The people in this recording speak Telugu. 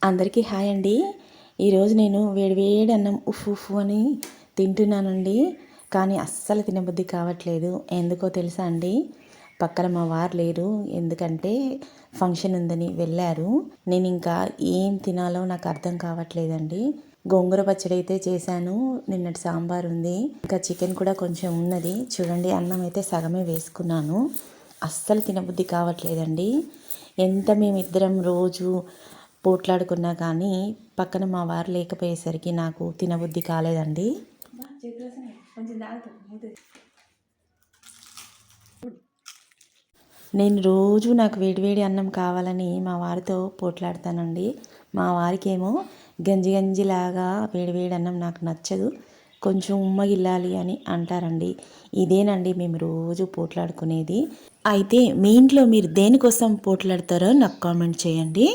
అందరికీ హాయ్ అండి. ఈరోజు నేను వేడివేడి అన్నం ఉఫ్ అని తింటున్నానండి. కానీ అస్సలు తినబుద్ధి కావట్లేదు. ఎందుకో తెలుసా అండి, పక్కన మా వారు లేరు. ఎందుకంటే ఫంక్షన్ ఉందని వెళ్ళారు. నేను ఇంకా ఏం తినాలో నాకు అర్థం కావట్లేదండి. గోంగూర పచ్చడి అయితే చేశాను, నిన్నటి సాంబార్ ఉంది, ఇంకా చికెన్ కూడా కొంచెం ఉన్నది. చూడండి, అన్నం అయితే సగమే వేసుకున్నాను. అస్సలు తినబుద్ధి కావట్లేదండి. ఎంత మేమిద్దరం రోజు పోట్లాడుకున్నా కానీ పక్కన మా వారు లేకపోయేసరికి నాకు తినబుద్ధి కాలేదండి. నేను రోజు నాకు వేడివేడి అన్నం కావాలని మా వారితో పోట్లాడతానండి. మా వారికి ఏమో గంజి గంజిలాగా వేడివేడి అన్నం నాకు నచ్చదు, కొంచెం ఉమ్మగిల్లాలి అని అంటారండి. ఇదేనండి మేము రోజు పోట్లాడుకునేది. అయితే మీ ఇంట్లో మీరు దేనికోసం పోట్లాడతారో నాకు కామెంట్ చేయండి.